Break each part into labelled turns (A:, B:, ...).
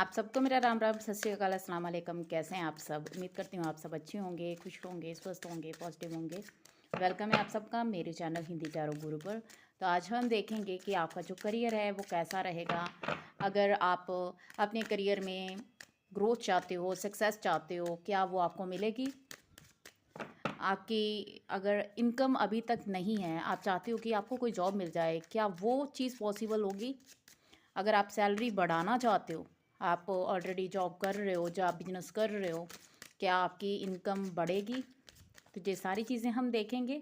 A: आप सबको मेरा राम राम, सत श्री अकाल, अस्सलाम वालेकुम। कैसे हैं आप सब? उम्मीद करती हूँ आप सब अच्छे होंगे, खुश होंगे, स्वस्थ होंगे, पॉजिटिव होंगे। वेलकम है आप सबका मेरे चैनल हिंदी टैरो गुरु पर। तो आज हम देखेंगे कि आपका जो करियर है वो कैसा रहेगा। अगर आप अपने करियर में ग्रोथ चाहते हो, सक्सेस चाहते हो, क्या वो आपको मिलेगी? आपकी अगर इनकम अभी तक नहीं है, आप चाहते हो कि आपको कोई जॉब मिल जाए, क्या वो चीज़ पॉसिबल होगी? अगर आप सैलरी बढ़ाना चाहते हो, आप ऑलरेडी जॉब कर रहे हो, जॉब बिजनेस कर रहे हो, क्या आपकी इनकम बढ़ेगी? तो ये सारी चीज़ें हम देखेंगे।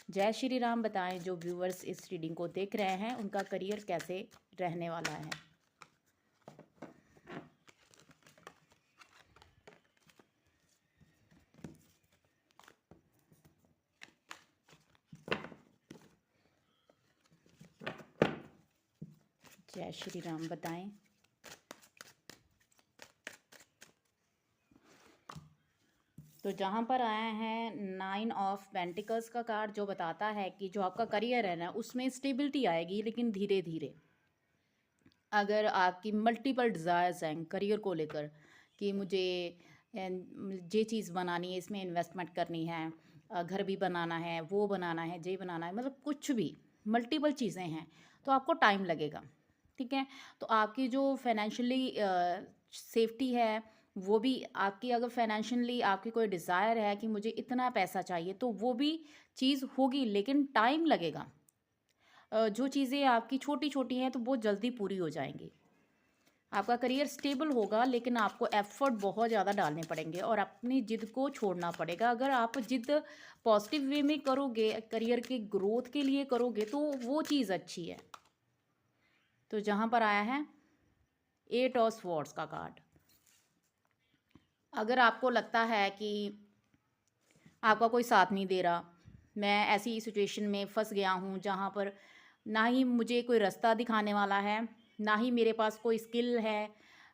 A: जय श्री राम। बताएं जो व्यूअर्स इस रीडिंग को देख रहे हैं उनका करियर कैसे रहने वाला है। जय श्री राम। बताएं। तो जहाँ पर आया है 9 ऑफ पेंटिकल्स का कार्ड, जो बताता है कि जो आपका करियर है ना उसमें स्टेबिलिटी आएगी, लेकिन धीरे धीरे। अगर आपकी मल्टीपल डिज़ायर्स हैं करियर को लेकर कि मुझे ये चीज़ बनानी है, इसमें इन्वेस्टमेंट करनी है, घर भी बनाना है, वो बनाना है, ये बनाना है, मतलब कुछ भी मल्टीपल चीज़ें हैं, तो आपको टाइम लगेगा। ठीक है। तो आपकी जो फाइनेंशियली सेफ्टी है वो भी आपकी, अगर फाइनेंशियली आपकी कोई डिज़ायर है कि मुझे इतना पैसा चाहिए, तो वो भी चीज़ होगी, लेकिन टाइम लगेगा। जो चीज़ें आपकी छोटी छोटी हैं तो वो जल्दी पूरी हो जाएंगी। आपका करियर स्टेबल होगा, लेकिन आपको एफर्ट बहुत ज़्यादा डालने पड़ेंगे और अपनी जिद को छोड़ना पड़ेगा। अगर आप जिद पॉजिटिव वे में करोगे, करियर के ग्रोथ के लिए करोगे, तो वो चीज़ अच्छी है। तो जहाँ पर आया है 8 ऑफ स्वॉर्ड्स का कार्ड, अगर आपको लगता है कि आपका कोई साथ नहीं दे रहा, मैं ऐसी सिचुएशन में फंस गया हूँ जहाँ पर ना ही मुझे कोई रास्ता दिखाने वाला है, ना ही मेरे पास कोई स्किल है,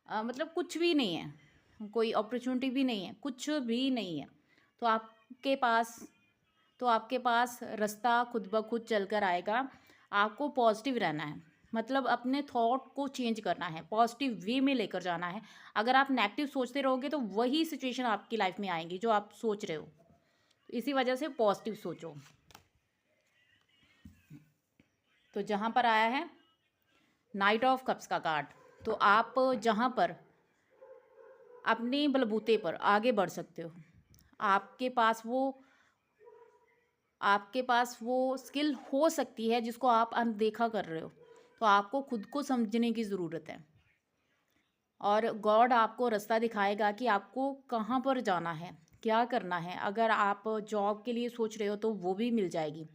A: मतलब कुछ भी नहीं है, कोई अपॉर्चुनिटी भी नहीं है, कुछ भी नहीं है, तो आपके पास रास्ता खुद ब खुद चल कर आएगा। आपको पॉजिटिव रहना है, मतलब अपने थॉट को चेंज करना है, पॉजिटिव वे में लेकर जाना है। अगर आप नेगेटिव सोचते रहोगे तो वही सिचुएशन आपकी लाइफ में आएंगी जो आप सोच रहे हो। इसी वजह से पॉजिटिव सोचो। तो जहाँ पर आया है नाइट ऑफ कप्स का कार्ड, तो आप जहाँ पर अपने बलबूते पर आगे बढ़ सकते हो, आपके पास वो आपके पास वो स्किल हो सकती है जिसको आप अनदेखा कर रहे हो, तो आपको खुद को समझने की ज़रूरत है और गॉड आपको रास्ता दिखाएगा कि आपको कहाँ पर जाना है, क्या करना है। अगर आप जॉब के लिए सोच रहे हो तो वो भी मिल जाएगी।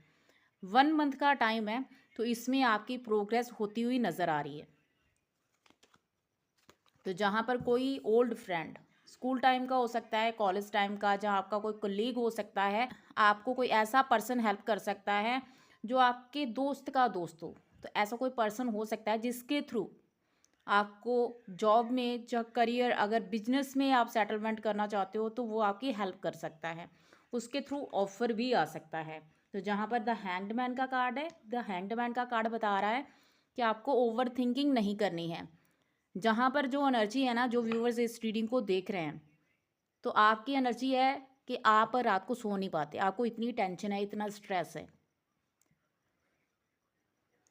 A: 1 मंथ का टाइम है, तो इसमें आपकी प्रोग्रेस होती हुई नज़र आ रही है। तो जहाँ पर कोई ओल्ड फ्रेंड, स्कूल टाइम का हो सकता है, कॉलेज टाइम का, जहाँ आपका कोई कलीग हो सकता है, आपको कोई ऐसा पर्सन हेल्प कर सकता है जो आपके दोस्त का दोस्त हो। तो ऐसा कोई पर्सन हो सकता है जिसके थ्रू आपको जॉब में, जो करियर, अगर बिजनेस में आप सेटलमेंट करना चाहते हो तो वो आपकी हेल्प कर सकता है, उसके थ्रू ऑफर भी आ सकता है। तो जहाँ पर द हैंगमैन का कार्ड है, द हैंगमैन का कार्ड बता रहा है कि आपको ओवर थिंकिंग नहीं करनी है। जहाँ पर जो एनर्जी है ना, जो व्यूअर्स इस रीडिंग को देख रहे हैं, तो आपकी एनर्जी है कि आप रात को सो नहीं पाते, आपको इतनी टेंशन है, इतना स्ट्रेस है,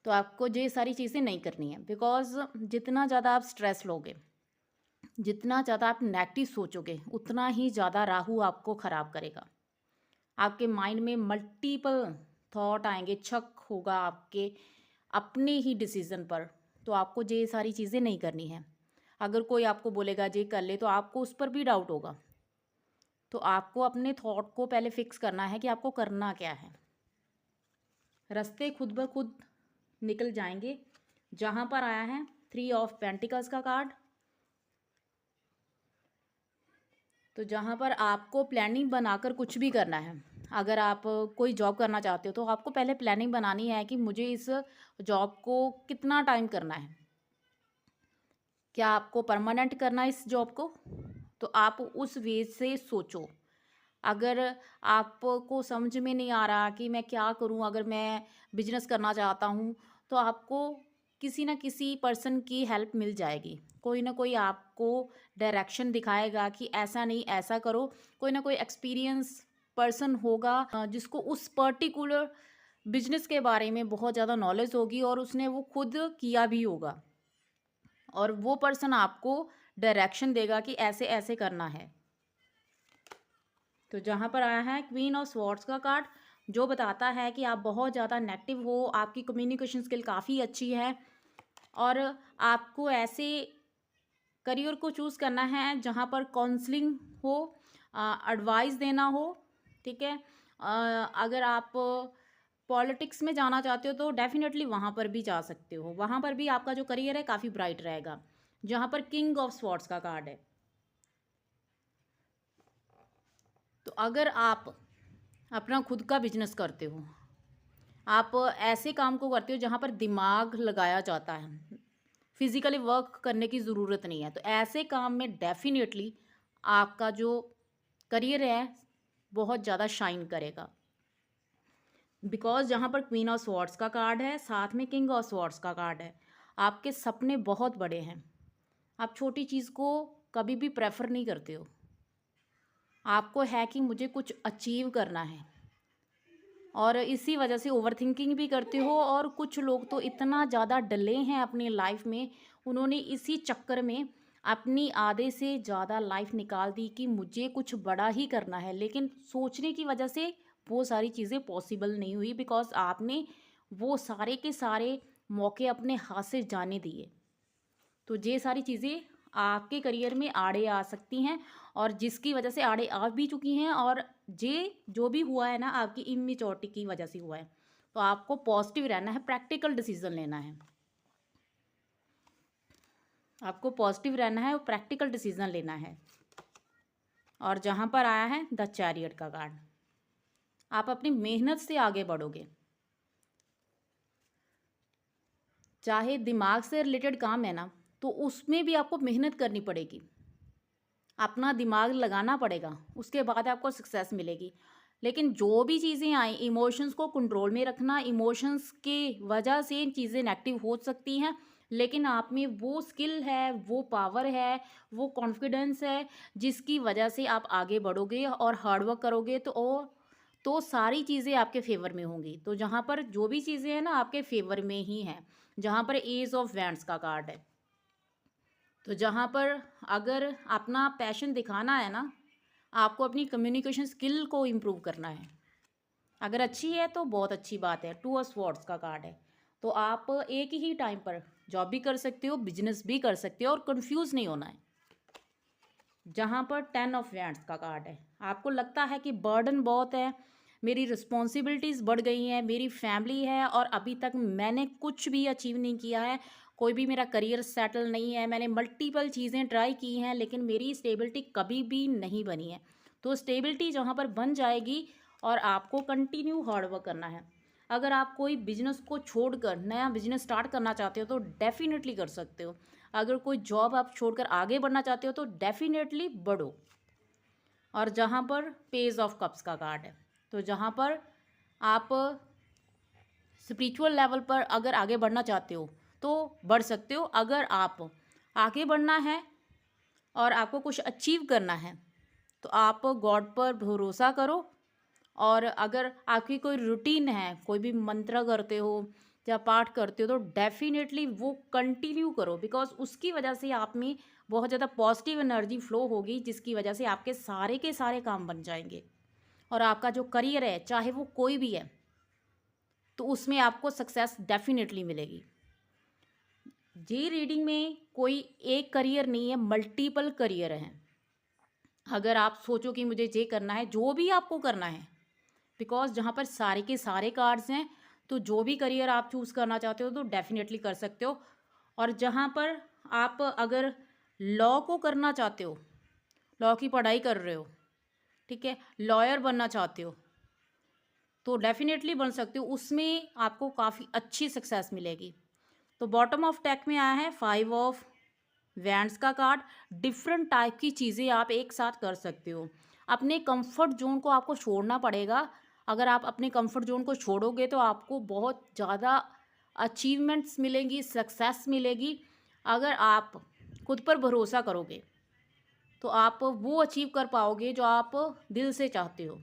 A: तो आपको ये सारी चीज़ें नहीं करनी है। बिकॉज जितना ज़्यादा आप स्ट्रेस लोगे, जितना ज़्यादा आप नेगेटिव सोचोगे, उतना ही ज़्यादा राहु आपको ख़राब करेगा। आपके माइंड में मल्टीपल थॉट आएंगे, शक होगा आपके अपने ही डिसीज़न पर। तो आपको ये सारी चीज़ें नहीं करनी है। अगर कोई आपको बोलेगा ये कर ले, तो आपको उस पर भी डाउट होगा। तो आपको अपने थॉट को पहले फिक्स करना है कि आपको करना क्या है। रास्ते खुद ब खुद निकल जाएंगे। जहाँ पर आया है 3 ऑफ पेंटिकल्स का कार्ड, तो जहाँ पर आपको प्लानिंग बनाकर कुछ भी करना है। अगर आप कोई जॉब करना चाहते हो तो आपको पहले प्लानिंग बनानी है कि मुझे इस जॉब को कितना टाइम करना है, क्या आपको परमानेंट करना है इस जॉब को, तो आप उस वे से सोचो। अगर आपको समझ में नहीं आ रहा कि मैं क्या करूं, अगर मैं बिजनेस करना चाहता हूं, तो आपको किसी ना किसी पर्सन की हेल्प मिल जाएगी। कोई ना कोई आपको डायरेक्शन दिखाएगा कि ऐसा नहीं ऐसा करो। कोई ना कोई एक्सपीरियंस पर्सन होगा जिसको उस पर्टिकुलर बिजनेस के बारे में बहुत ज़्यादा नॉलेज होगी और उसने वो खुद किया भी होगा, और वो पर्सन आपको डायरेक्शन देगा कि ऐसे ऐसे करना है। तो जहाँ पर आया है क्वीन ऑफ स्वॉर्ड्स का कार्ड, जो बताता है कि आप बहुत ज़्यादा नेगेटिव हो, आपकी कम्युनिकेशन स्किल काफ़ी अच्छी है और आपको ऐसे करियर को चूज़ करना है जहाँ पर काउंसलिंग हो, एडवाइस देना हो, ठीक है। अगर आप पॉलिटिक्स में जाना चाहते हो तो डेफिनेटली वहाँ पर भी जा सकते हो, वहाँ पर भी आपका जो करियर है काफ़ी ब्राइट रहेगा। जहाँ पर किंग ऑफ स्वॉर्ड्स का कार्ड है, तो अगर आप अपना खुद का बिजनेस करते हो, आप ऐसे काम को करते हो जहाँ पर दिमाग लगाया जाता है, फिजिकली वर्क करने की ज़रूरत नहीं है, तो ऐसे काम में डेफिनेटली आपका जो करियर है बहुत ज़्यादा शाइन करेगा। बिकॉज जहाँ पर क्वीन ऑफ स्वॉर्ड्स का कार्ड है, साथ में किंग ऑफ स्वॉर्ड्स का कार्ड है, आपके सपने बहुत बड़े हैं। आप छोटी चीज़ को कभी भी प्रेफर नहीं करते हो, आपको है कि मुझे कुछ अचीव करना है, और इसी वजह से ओवर थिंकिंग भी करते हो। और कुछ लोग तो इतना ज़्यादा डले हैं अपनी लाइफ में, उन्होंने इसी चक्कर में अपनी आधे से ज़्यादा लाइफ निकाल दी कि मुझे कुछ बड़ा ही करना है, लेकिन सोचने की वजह से वो सारी चीज़ें पॉसिबल नहीं हुई, बिकॉज आपने वो सारे के सारे मौके अपने हाथ से जाने दिए। तो ये सारी चीज़ें आपके करियर में आड़े आ सकती हैं, और जिसकी वजह से आड़े आ भी चुकी हैं, और ये जो भी हुआ है ना आपकी इमेच्योरिटी की वजह से हुआ है। तो आपको पॉजिटिव रहना है, प्रैक्टिकल डिसीजन लेना है, आपको पॉजिटिव रहना है और प्रैक्टिकल डिसीजन लेना है। और जहाँ पर आया है द चैरियट का कार्ड, आप अपनी मेहनत से आगे बढ़ोगे। चाहे दिमाग से रिलेटेड काम है ना, तो उसमें भी आपको मेहनत करनी पड़ेगी, अपना दिमाग लगाना पड़ेगा, उसके बाद आपको सक्सेस मिलेगी। लेकिन जो भी चीज़ें आए, इमोशंस को कंट्रोल में रखना, इमोशंस के वजह से चीज़ें नेगेटिव हो सकती हैं, लेकिन आप में वो स्किल है, वो पावर है, वो कॉन्फिडेंस है, जिसकी वजह से आप आगे बढ़ोगे और हार्डवर्क करोगे तो सारी चीज़ें आपके फेवर में होंगी। तो जहाँ पर जो भी चीज़ें हैं ना आपके फेवर में ही हैं। जहाँ पर एज ऑफ वैंड्स का कार्ड है, तो जहाँ पर अगर अपना पैशन दिखाना है ना, आपको अपनी कम्युनिकेशन स्किल को इम्प्रूव करना है। अगर अच्छी है तो बहुत अच्छी बात है। टू ऑफ स्वॉर्ड्स का कार्ड है, तो आप एक ही टाइम पर जॉब भी कर सकते हो, बिजनेस भी कर सकते हो, और कंफ्यूज नहीं होना है। जहाँ पर 10 ऑफ वैंड्स का कार्ड है, आपको लगता है कि बर्डन बहुत है, मेरी रिस्पॉन्सिबिलिटीज़ बढ़ गई हैं, मेरी फैमिली है और अभी तक मैंने कुछ भी अचीव नहीं किया है, कोई भी मेरा करियर सेटल नहीं है, मैंने मल्टीपल चीज़ें ट्राई की हैं लेकिन मेरी स्टेबिलिटी कभी भी नहीं बनी है। तो स्टेबिलिटी जहाँ पर बन जाएगी, और आपको कंटिन्यू हार्डवर्क करना है। अगर आप कोई बिजनेस को छोड़कर नया बिजनेस स्टार्ट करना चाहते हो तो डेफिनेटली कर सकते हो। अगर कोई जॉब आप छोड़कर आगे बढ़ना चाहते हो तो डेफिनेटली बढ़ो। और जहाँ पर पेज ऑफ कप्स का कार्ड है, तो जहाँ पर आप स्पिरिचुअल लेवल पर अगर आगे बढ़ना चाहते हो तो बढ़ सकते हो। अगर आप आगे बढ़ना है और आपको कुछ अचीव करना है तो आप गॉड पर भरोसा करो। और अगर आपकी कोई रूटीन है, कोई भी मंत्र करते हो या पाठ करते हो, तो डेफिनेटली वो कंटिन्यू करो, बिकॉज उसकी वजह से आप में बहुत ज़्यादा पॉजिटिव एनर्जी फ्लो होगी, जिसकी वजह से आपके सारे के सारे काम बन जाएंगे। और आपका जो करियर है, चाहे वो कोई भी है, तो उसमें आपको सक्सेस डेफिनेटली मिलेगी। ये रीडिंग में कोई एक करियर नहीं है, मल्टीपल करियर हैं। अगर आप सोचो कि मुझे ये करना है, जो भी आपको करना है, बिकॉज जहाँ पर सारे के सारे कार्ड्स हैं, तो जो भी करियर आप चूज़ करना चाहते हो तो डेफिनेटली कर सकते हो। और जहाँ पर आप अगर लॉ को करना चाहते हो, लॉ की पढ़ाई कर रहे हो, ठीक है, लॉयर बनना चाहते हो, तो डेफिनेटली बन सकते हो, उसमें आपको काफ़ी अच्छी सक्सेस मिलेगी। तो बॉटम ऑफ डेक में आया है 5 ऑफ वैंड्स का कार्ड। डिफरेंट टाइप की चीज़ें आप एक साथ कर सकते हो। अपने कंफर्ट जोन को आपको छोड़ना पड़ेगा। अगर आप अपने कंफर्ट जोन को छोड़ोगे तो आपको बहुत ज़्यादा अचीवमेंट्स मिलेंगी, सक्सेस मिलेगी। अगर आप खुद पर भरोसा करोगे तो आप वो अचीव कर पाओगे जो आप दिल से चाहते हो।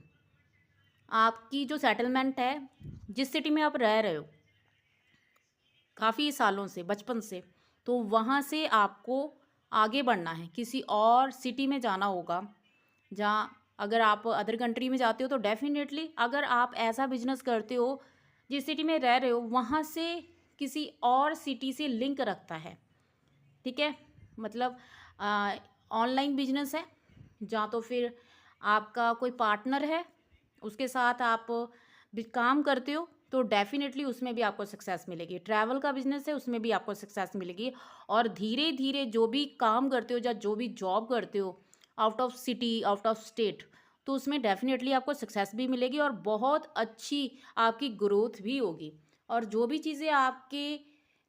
A: आपकी जो सेटलमेंट है, जिस सिटी में आप रह रहे हो काफ़ी सालों से, बचपन से, तो वहाँ से आपको आगे बढ़ना है, किसी और सिटी में जाना होगा। जहाँ अगर आप अदर कंट्री में जाते हो तो डेफ़िनेटली अगर आप ऐसा बिज़नेस करते हो, जिस सिटी में रह रहे हो वहाँ से किसी और सिटी से लिंक रखता है, ठीक है? मतलब ऑनलाइन बिजनेस है, जहाँ तो फिर आपका कोई पार्टनर है, उसके साथ आप काम करते हो तो डेफिनेटली उसमें भी आपको सक्सेस मिलेगी। ट्रैवल का बिजनेस है, उसमें भी आपको सक्सेस मिलेगी। और धीरे धीरे जो भी काम करते हो या जो भी जॉब करते हो out of city, out of state, तो उसमें डेफिनेटली आपको सक्सेस भी मिलेगी और बहुत अच्छी आपकी ग्रोथ भी होगी। और जो भी चीज़ें आपके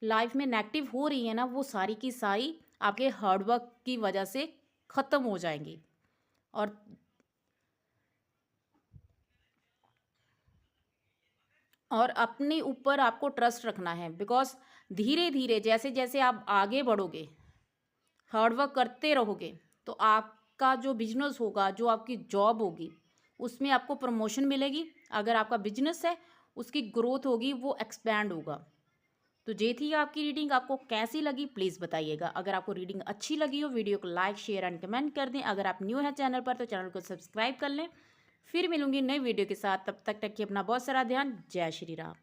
A: लाइफ में नेगेटिव हो रही है ना, वो सारी की सारी आपके हार्डवर्क की वजह से ख़त्म हो जाएंगी। और अपने ऊपर आपको ट्रस्ट रखना है, बिकॉज़ धीरे धीरे जैसे जैसे आप आगे बढ़ोगे, हार्डवर्क करते रहोगे, तो आपका जो बिजनेस होगा, जो आपकी जॉब होगी, उसमें आपको प्रमोशन मिलेगी। अगर आपका बिजनेस है, उसकी ग्रोथ होगी, वो एक्सपैंड होगा। तो ये थी आपकी रीडिंग। आपको कैसी लगी प्लीज़ बताइएगा। अगर आपको रीडिंग अच्छी लगी हो, वीडियो को लाइक, शेयर एंड कमेंट कर दें। अगर आप न्यू हैं चैनल पर तो चैनल को सब्सक्राइब कर लें। फिर मिलूंगी नई वीडियो के साथ, तब तक रखिए अपना बहुत सारा ध्यान। जय श्री राम।